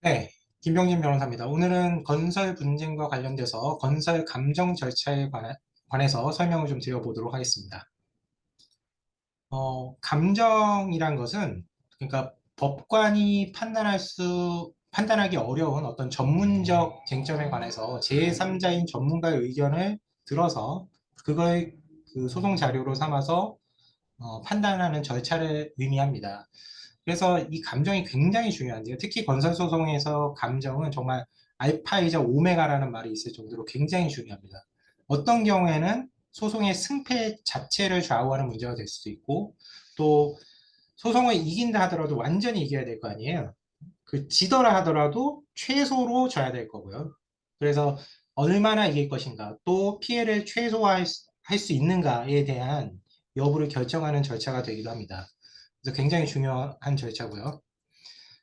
네, 김병진 변호사입니다. 오늘은 건설 분쟁과 관련돼서 건설 감정 절차에 관해서 설명을 좀 드려보도록 하겠습니다. 감정이란 것은 그러니까 법관이 판단하기 어려운 어떤 전문적 쟁점에 관해서 제3자인 전문가의 의견을 들어서 그걸 그 소송 자료로 삼아서 판단하는 절차를 의미합니다. 그래서 이 감정이 굉장히 중요한데요. 특히 건설소송에서 감정은 정말 알파이자 오메가라는 말이 있을 정도로 굉장히 중요합니다. 어떤 경우에는 소송의 승패 자체를 좌우하는 문제가 될 수도 있고, 또 소송을 이긴다 하더라도 완전히 이겨야 될 거 아니에요. 그 지더라 하더라도 최소로 져야 될 거고요. 그래서 얼마나 이길 것인가, 또 피해를 최소화할 수 있는가에 대한 여부를 결정하는 절차가 되기도 합니다. 그래서 굉장히 중요한 절차고요.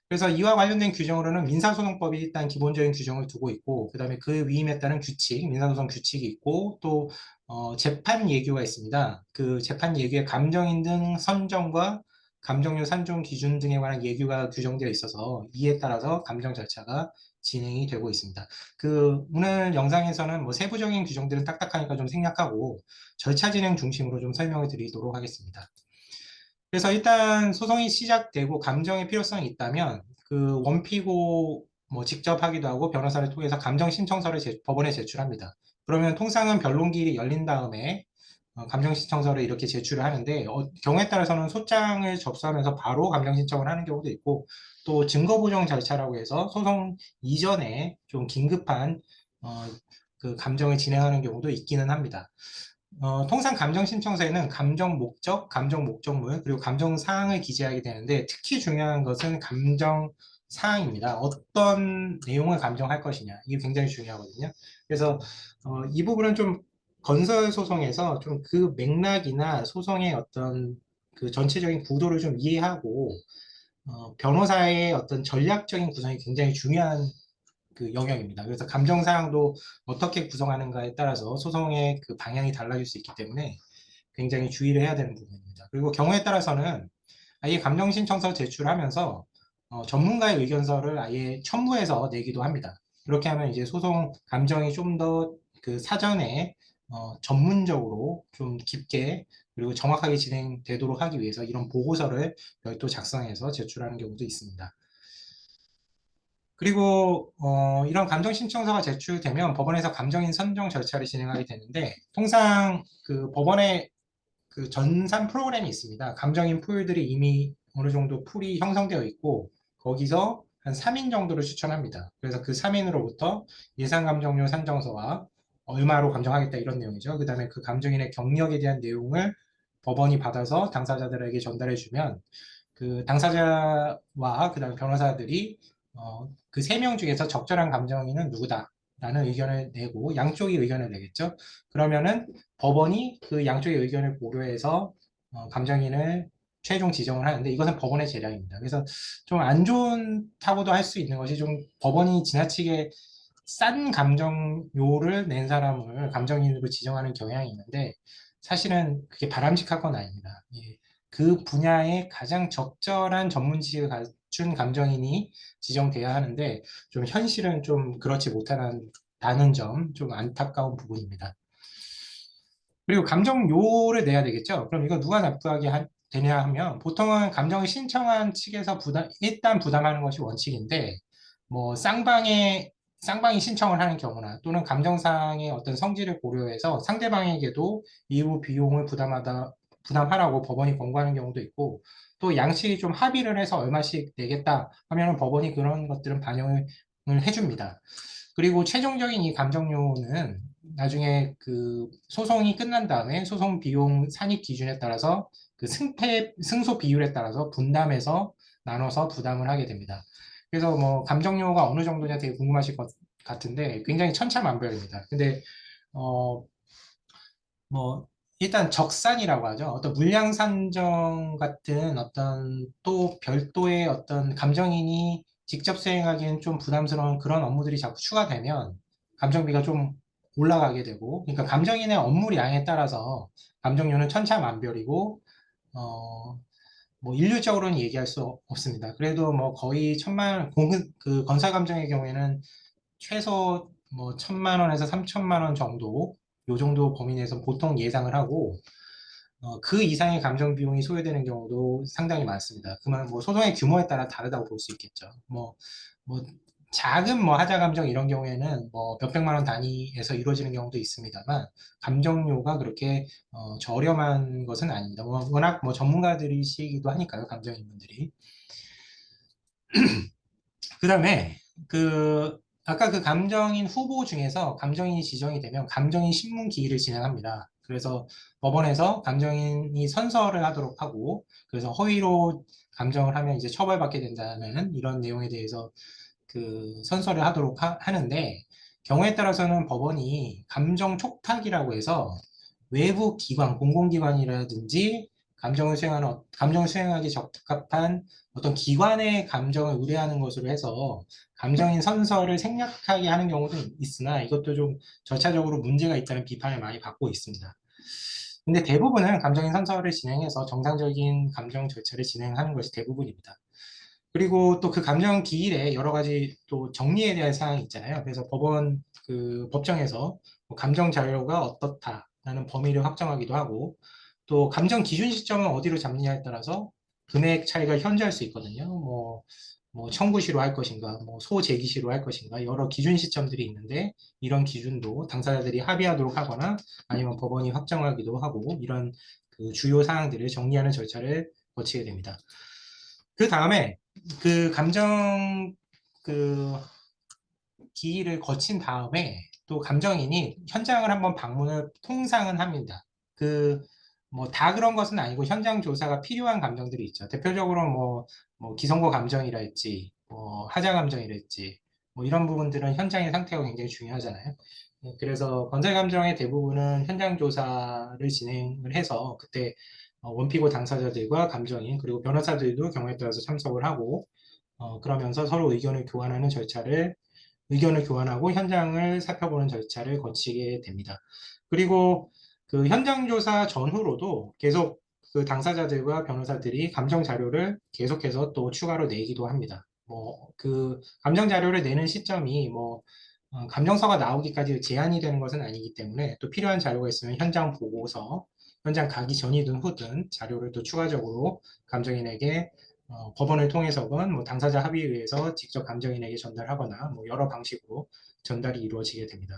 그래서 이와 관련된 규정으로는 민사소송법이 일단 기본적인 규정을 두고 있고, 그 다음에 그 위임에 따른 규칙, 민사소송 규칙이 있고, 또 재판 예규가 있습니다. 그 재판 예규에 감정인 등 선정과 감정료 산정 기준 등에 관한 예규가 규정되어 있어서 이에 따라서 감정 절차가 진행이 되고 있습니다. 그 오늘 영상에서는 뭐 세부적인 규정들은 딱딱하니까 좀 생략하고 절차 진행 중심으로 좀 설명을 드리도록 하겠습니다. 그래서 일단 소송이 시작되고 감정의 필요성이 있다면 그 원피고 뭐 직접 하기도 하고 변호사를 통해서 감정 신청서를 법원에 제출합니다. 그러면 통상은 변론기일이 열린 다음에 감정 신청서를 이렇게 제출을 하는데 경우에 따라서는 소장을 접수하면서 바로 감정 신청을 하는 경우도 있고, 또 증거 보정 절차라고 해서 소송 이전에 좀 긴급한 어, 그 감정을 진행하는 경우도 있기는 합니다. 통상 감정 신청서에는 감정 목적, 감정 목적물, 그리고 감정 사항을 기재하게 되는데 특히 중요한 것은 감정 사항입니다. 어떤 내용을 감정할 것이냐. 이게 굉장히 중요하거든요. 그래서 이 부분은 좀 건설 소송에서 좀 그 맥락이나 소송의 어떤 그 전체적인 구도를 좀 이해하고 변호사의 어떤 전략적인 구성이 굉장히 중요한 그 영역입니다. 그래서 감정 사항도 어떻게 구성하는가에 따라서 소송의 그 방향이 달라질 수 있기 때문에 굉장히 주의를 해야 되는 부분입니다. 그리고 경우에 따라서는 아예 감정 신청서 제출하면서 전문가의 의견서를 아예 첨부해서 내기도 합니다. 그렇게 하면 이제 소송 감정이 좀 더 그 사전에 전문적으로 좀 깊게 그리고 정확하게 진행되도록 하기 위해서 이런 보고서를 별도 작성해서 제출하는 경우도 있습니다. 그리고 이런 감정 신청서가 제출되면 법원에서 감정인 선정 절차를 진행하게 되는데, 통상 그 법원에 그 전산 프로그램이 있습니다. 감정인 풀들이 이미 어느 정도 풀이 형성되어 있고 거기서 한 3인 정도를 추천합니다. 그래서 그 3인으로부터 예상 감정료 산정서와 얼마로 감정하겠다 이런 내용이죠. 그 다음에 그 감정인의 경력에 대한 내용을 법원이 받아서 당사자들에게 전달해 주면 그 당사자와 그 다음에 변호사들이 그 3명 중에서 적절한 감정인은 누구다라는 의견을 내고 양쪽이 의견을 내겠죠. 그러면은 법원이 그 양쪽의 의견을 고려해서 감정인을 최종 지정을 하는데 이것은 법원의 재량입니다. 그래서 좀 안 좋다고도 할 수 있는 것이 좀 법원이 지나치게 싼 감정료를 낸 사람을 감정인으로 지정하는 경향이 있는데 사실은 그게 바람직한 건 아닙니다. 예. 그 분야에 가장 적절한 전문 지식을 갖춘 감정인이 지정돼야 하는데 좀 현실은 좀 그렇지 못하다는 점 좀 안타까운 부분입니다. 그리고 감정료를 내야 되겠죠. 그럼 이거 누가 되냐 하면 보통은 감정을 신청한 측에서 일단 부담하는 것이 원칙인데 뭐 쌍방이 신청을 하는 경우나 또는 감정상의 어떤 성질을 고려해서 상대방에게도 이후 비용을 부담하라고 법원이 권고하는 경우도 있고, 또 양측이 좀 합의를 해서 얼마씩 내겠다 하면 법원이 그런 것들은 반영을 해줍니다. 그리고 최종적인 이 감정료는 나중에 그 소송이 끝난 다음에 소송 비용 산입 기준에 따라서 그 승소 비율에 따라서 분담해서 나눠서 부담을 하게 됩니다. 그래서 뭐 감정료가 어느 정도냐 되게 궁금하실 것 같은데 굉장히 천차만별입니다. 근데 어 뭐 일단 적산이라고 하죠. 어떤 물량 산정 같은 어떤 또 별도의 어떤 감정인이 직접 수행하기엔 좀 부담스러운 그런 업무들이 자꾸 추가되면 감정비가 좀 올라가게 되고, 그러니까 감정인의 업무량에 따라서 감정료는 천차만별이고 어, 뭐 일률적으로는 얘기할 수 없습니다. 그래도 뭐 거의 천만 공급 그 건설 감정의 경우에는 최소 뭐 1,000만 원에서 3,000만 원 정도 요 정도 범위 내에서 보통 예상을 하고 그 이상의 감정 비용이 소요되는 경우도 상당히 많습니다. 그만 뭐 소송의 규모에 따라 다르다고 볼 수 있겠죠. 뭐 작은 뭐 하자 감정 이런 경우에는 뭐 몇백만 원 단위에서 이루어지는 경우도 있습니다만 감정료가 그렇게 저렴한 것은 아닙니다. 워낙 뭐 전문가들이시기도 하니까요, 감정인분들이. 그다음에 그 아까 그 감정인 후보 중에서 감정인이 지정이 되면 감정인 신문 기일을 진행합니다. 그래서 법원에서 감정인이 선서를 하도록 하고 그래서 허위로 감정을 하면 이제 처벌받게 된다는 이런 내용에 대해서 그 선서를 하도록 하는데 경우에 따라서는 법원이 감정 촉탁이라고 해서 외부 기관, 공공기관이라든지 감정을 수행하기 적합한 어떤 기관의 감정을 의뢰하는 것으로 해서 감정인 선서를 생략하게 하는 경우도 있으나 이것도 좀 절차적으로 문제가 있다는 비판을 많이 받고 있습니다. 근데 대부분은 감정인 선서를 진행해서 정상적인 감정 절차를 진행하는 것이 대부분입니다. 그리고 또 그 감정 기일에 여러 가지 또 정리에 대한 사항이 있잖아요. 그래서 법원 그 법정에서 뭐 감정 자료가 어떻다라는 범위를 확정하기도 하고 또 감정 기준 시점은 어디로 잡느냐에 따라서 금액 차이가 현저할 수 있거든요. 뭐 청구시로 할 것인가, 뭐 소재기시로 할 것인가 여러 기준 시점들이 있는데 이런 기준도 당사자들이 합의하도록 하거나 아니면 법원이 확정하기도 하고 이런 그 주요 사항들을 정리하는 절차를 거치게 됩니다. 그 다음에 그 감정 그 기일을 거친 다음에 또 감정인이 현장을 한번 방문을 통상은 합니다. 그 뭐 다 그런 것은 아니고 현장 조사가 필요한 감정들이 있죠. 대표적으로 뭐 기성고 감정이랄지 뭐 하자 감정이랄지 뭐 이런 부분들은 현장의 상태가 굉장히 중요하잖아요. 그래서 건설 감정의 대부분은 현장 조사를 진행을 해서 그때 원피고 당사자들과 감정인 그리고 변호사들도 경우에 따라서 참석을 하고 그러면서 서로 의견을 교환하고 현장을 살펴보는 절차를 거치게 됩니다. 그리고 그 현장 조사 전후로도 계속 그 당사자들과 변호사들이 감정 자료를 계속해서 또 추가로 내기도 합니다. 뭐 그 감정 자료를 내는 시점이 뭐 감정서가 나오기까지 제한이 되는 것은 아니기 때문에 또 필요한 자료가 있으면 현장 보고서, 현장 가기 전이든 후든 자료를 또 추가적으로 감정인에게 법원을 통해서건 뭐 당사자 합의에 의해서 직접 감정인에게 전달하거나 뭐 여러 방식으로 전달이 이루어지게 됩니다.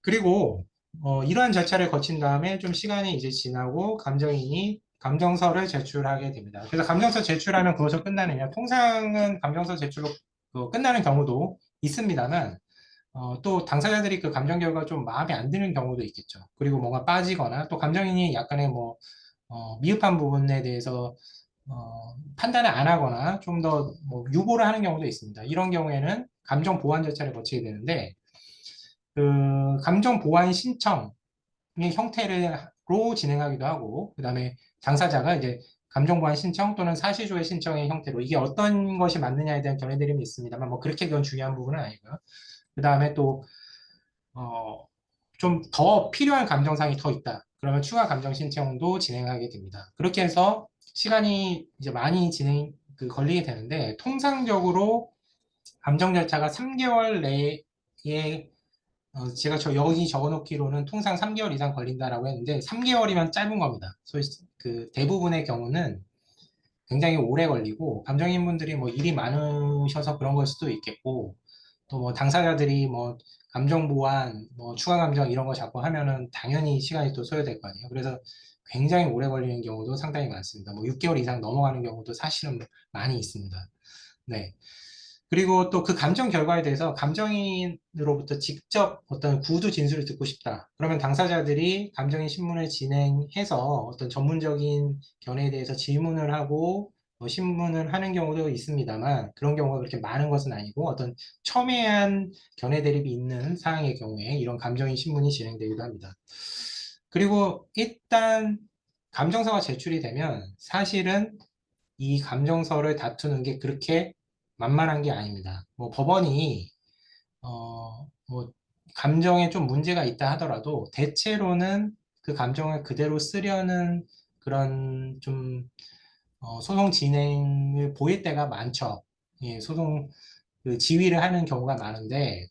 그리고 이러한 절차를 거친 다음에 좀 시간이 이제 지나고 감정인이 감정서를 제출하게 됩니다. 그래서 감정서 제출하면 그것으로 끝나느냐? 통상은 감정서 제출로 끝나는 경우도 있습니다만 또 당사자들이 그 감정 결과가 좀 마음에 안 드는 경우도 있겠죠. 그리고 뭔가 빠지거나 또 감정인이 약간의 뭐 미흡한 부분에 대해서 판단을 안 하거나 좀 더 뭐 유보를 하는 경우도 있습니다. 이런 경우에는 감정 보완 절차를 거치게 되는데 그 감정 보완 신청의 형태로 진행하기도 하고 그다음에 당사자가 이제 감정 보완 신청 또는 사실조회 신청의 형태로 이게 어떤 것이 맞느냐에 대한 견해들이 있습니다만 뭐 그렇게 그건 중요한 부분은 아니고요. 그다음에 또 좀 더 필요한 감정상이 더 있다. 그러면 추가 감정 신청도 진행하게 됩니다. 그렇게 해서 시간이 이제 많이 걸리게 되는데 통상적으로 감정 절차가 3개월 내에 제가 여기 적어놓기로는 통상 3개월 이상 걸린다라고 했는데 3개월이면 짧은 겁니다. 그 대부분의 경우는 굉장히 오래 걸리고 감정인분들이 뭐 일이 많으셔서 그런 걸 수도 있겠고 또 뭐 당사자들이 뭐 감정 보완, 뭐 추가 감정 이런 거 자꾸 하면은 당연히 시간이 또 소요될 거 아니에요. 그래서 굉장히 오래 걸리는 경우도 상당히 많습니다. 뭐 6개월 이상 넘어가는 경우도 사실은 많이 있습니다. 네. 그리고 또 그 감정 결과에 대해서 감정인으로부터 직접 어떤 구두 진술을 듣고 싶다. 그러면 당사자들이 감정인 신문을 진행해서 어떤 전문적인 견해에 대해서 질문을 하고 신문을 하는 경우도 있습니다만 그런 경우가 그렇게 많은 것은 아니고 어떤 첨예한 견해 대립이 있는 사항의 경우에 이런 감정인 신문이 진행되기도 합니다. 그리고 일단 감정서가 제출이 되면 사실은 이 감정서를 다투는 게 그렇게 만만한 게 아닙니다. 뭐 법원이 뭐 감정에 좀 문제가 있다 하더라도 대체로는 그 감정을 그대로 쓰려는 그런 좀 소송 진행을 보일 때가 많죠. 예, 소송 그 지휘를 하는 경우가 많은데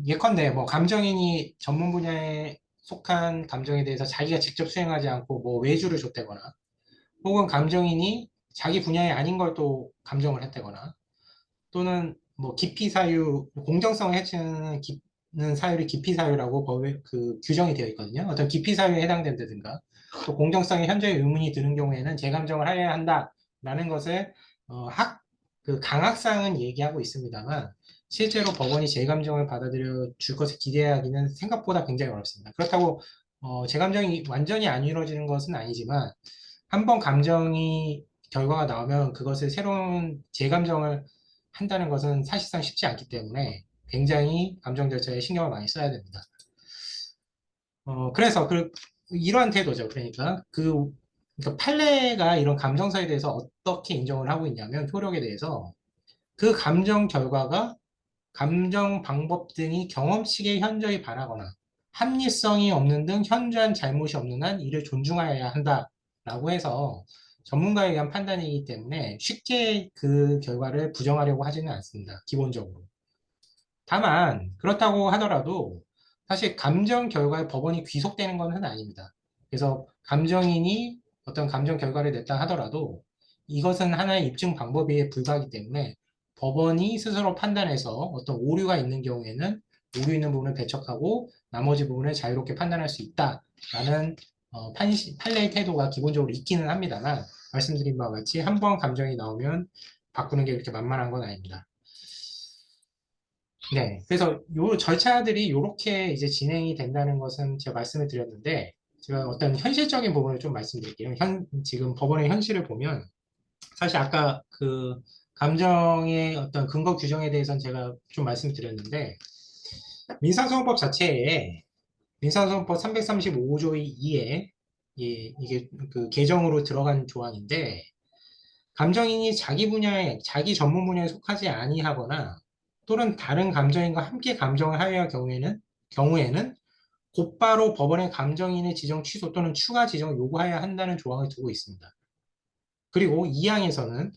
예컨대 뭐 감정인이 전문 분야에 속한 감정에 대해서 자기가 직접 수행하지 않고 뭐 외주를 줬다거나 혹은 감정인이 자기 분야에 아닌 걸 또 감정을 했다거나 또는 뭐 기피 사유, 공정성을 해치는 사유를 기피 사유라고 법에 그 규정이 되어 있거든요. 어떤 기피 사유에 해당된다든가 또 공정성에 현저히 의문이 드는 경우에는 재감정을 하여야 한다라는 것을 그 강학상은 얘기하고 있습니다만 실제로 법원이 재감정을 받아들여 줄 것을 기대하기는 생각보다 굉장히 어렵습니다. 그렇다고 재감정이 완전히 안 이루어지는 것은 아니지만 한 번 감정이 결과가 나오면 그것을 새로운 재감정을 한다는 것은 사실상 쉽지 않기 때문에 굉장히 감정 절차에 신경을 많이 써야 됩니다. 그래서 이러한 태도죠. 그러니까 판례가 이런 감정사에 대해서 어떻게 인정을 하고 있냐면 효력에 대해서 그 감정 결과가 감정 방법 등이 경험식에 현저히 반하거나 합리성이 없는 등 현저한 잘못이 없는 한 이를 존중하여야 한다라고 해서 전문가에 의한 판단이기 때문에 쉽게 그 결과를 부정하려고 하지는 않습니다. 기본적으로. 다만 그렇다고 하더라도 사실 감정 결과에 법원이 귀속되는 것은 아닙니다. 그래서 감정인이 어떤 감정 결과를 냈다 하더라도 이것은 하나의 입증 방법에 불과하기 때문에 법원이 스스로 판단해서 어떤 오류가 있는 경우에는 오류 있는 부분을 배척하고 나머지 부분을 자유롭게 판단할 수 있다라는 판례의 태도가 기본적으로 있기는 합니다만 말씀드린 바와 같이 한 번 감정이 나오면 바꾸는 게 그렇게 만만한 건 아닙니다. 네, 그래서 요 절차들이 이렇게 이제 진행이 된다는 것은 제가 말씀을 드렸는데, 제가 어떤 현실적인 부분을 좀 말씀드릴게요. 지금 법원의 현실을 보면, 사실 아까 그 감정의 어떤 근거 규정에 대해서는 제가 좀 말씀을 드렸는데, 민사소송법 자체에 민사소송법 335조 2에 이게 그 개정으로 들어간 조항인데, 감정인이 자기 전문 분야에 속하지 아니하거나 또는 다른 감정인과 함께 감정을 하여야 경우에는 곧바로 법원의 감정인의 지정 취소 또는 추가 지정을 요구하여야 한다는 조항을 두고 있습니다. 그리고 2항에서는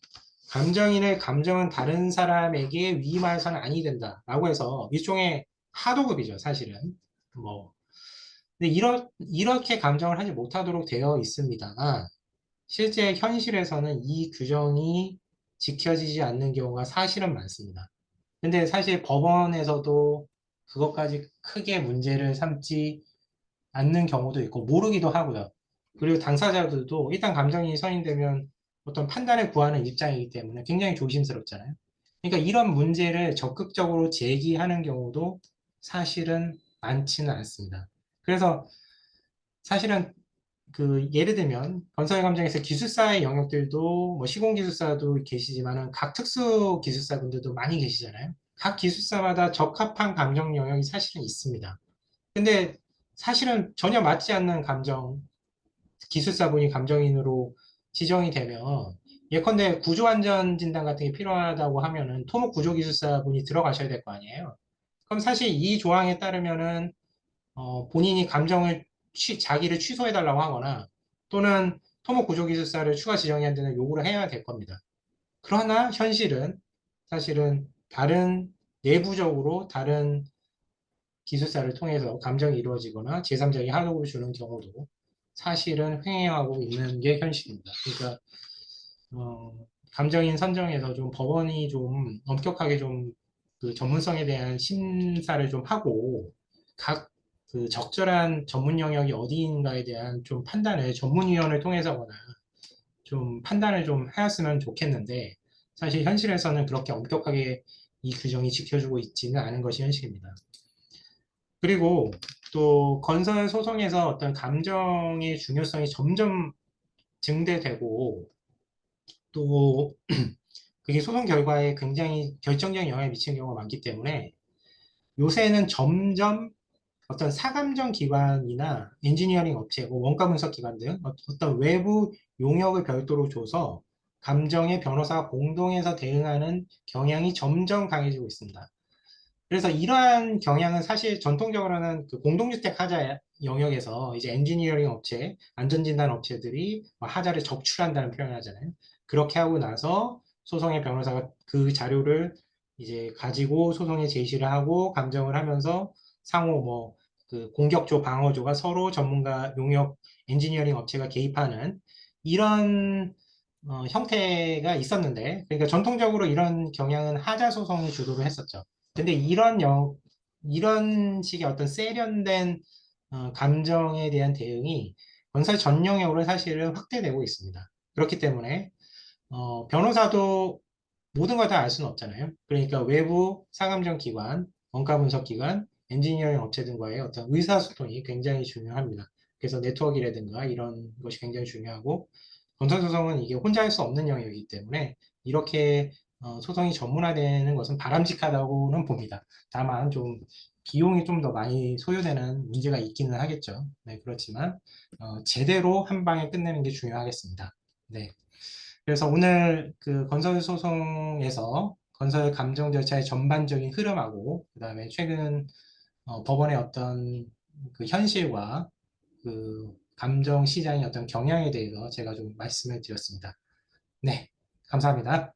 감정인의 감정은 다른 사람에게 위임하여서는 아니 된다라고 해서 일종의 하도급이죠, 사실은. 뭐 근데 이렇게 감정을 하지 못하도록 되어 있습니다만 실제 현실에서는 이 규정이 지켜지지 않는 경우가 사실은 많습니다. 근데 사실 법원에서도 그것까지 크게 문제를 삼지 않는 경우도 있고 모르기도 하고요. 그리고 당사자들도 일단 감정이 선임되면 어떤 판단을 구하는 입장이기 때문에 굉장히 조심스럽잖아요. 그러니까 이런 문제를 적극적으로 제기하는 경우도 사실은 많지는 않습니다. 그래서 사실은 그 예를 들면 건설 감정에서 기술사의 영역들도 뭐 시공기술사도 계시지만은 각 특수 기술사분들도 많이 계시잖아요. 각 기술사마다 적합한 감정 영역이 사실은 있습니다. 근데 사실은 전혀 맞지 않는 기술사분이 감정인으로 지정이 되면 예컨대 구조안전 진단 같은 게 필요하다고 하면은 토목 구조기술사분이 들어가셔야 될 거 아니에요. 그럼 사실 이 조항에 따르면은 본인이 자기를 취소해달라고 하거나 또는 토목구조기술사를 추가 지정해야 되는 요구를 해야 될 겁니다. 그러나 현실은 사실은 내부적으로 다른 기술사를 통해서 감정이 이루어지거나 제3자에게 하도급을 주는 경우도 사실은 횡행하고 있는 게 현실입니다. 그러니까 어, 감정인 선정에서 좀 법원이 좀 엄격하게 좀 그 전문성에 대한 심사를 좀 하고 각 그 적절한 전문 영역이 어디인가에 대한 좀 판단을 전문위원을 통해서거나 좀 판단을 좀 하였으면 좋겠는데 사실 현실에서는 그렇게 엄격하게 이 규정이 지켜주고 있지는 않은 것이 현실입니다. 그리고 또 건설 소송에서 어떤 감정의 중요성이 점점 증대되고 또 그게 소송 결과에 굉장히 결정적인 영향을 미치는 경우가 많기 때문에 요새는 점점 어떤 사감정 기관이나 엔지니어링 업체, 뭐 원가 분석 기관 등 어떤 외부 용역을 별도로 줘서 감정의 변호사가 공동해서 대응하는 경향이 점점 강해지고 있습니다. 그래서 이러한 경향은 사실 전통적으로는 그 공동주택 하자 영역에서 이제 엔지니어링 업체, 안전진단 업체들이 뭐 하자를 적출한다는 표현을 하잖아요. 그렇게 하고 나서 소송의 변호사가 그 자료를 이제 가지고 소송에 제시를 하고 감정을 하면서 상호 뭐 그 공격조, 방어조가 서로 전문가 용역 엔지니어링 업체가 개입하는 이런 형태가 있었는데, 그러니까 전통적으로 이런 경향은 하자 소송이 주도를 했었죠. 근데 이런 식의 어떤 세련된 감정에 대한 대응이 건설 전 영역으로 사실은 확대되고 있습니다. 그렇기 때문에 변호사도 모든 걸 다 알 수는 없잖아요. 그러니까 외부 상감정 기관, 원가 분석 기관, 엔지니어링 업체 등과의 어떤 의사소통이 굉장히 중요합니다. 그래서 네트워크라든가 이런 것이 굉장히 중요하고, 건설소송은 이게 혼자 할 수 없는 영역이기 때문에 이렇게 소송이 전문화되는 것은 바람직하다고는 봅니다. 다만 좀 비용이 좀 더 많이 소요되는 문제가 있기는 하겠죠. 네, 그렇지만 제대로 한 방에 끝내는 게 중요하겠습니다. 네. 그래서 오늘 그 건설 소송에서 건설 감정 절차의 전반적인 흐름하고 그다음에 최근 법원의 어떤 그 현실과 그 감정 시장의 어떤 경향에 대해서 제가 좀 말씀을 드렸습니다. 네, 감사합니다.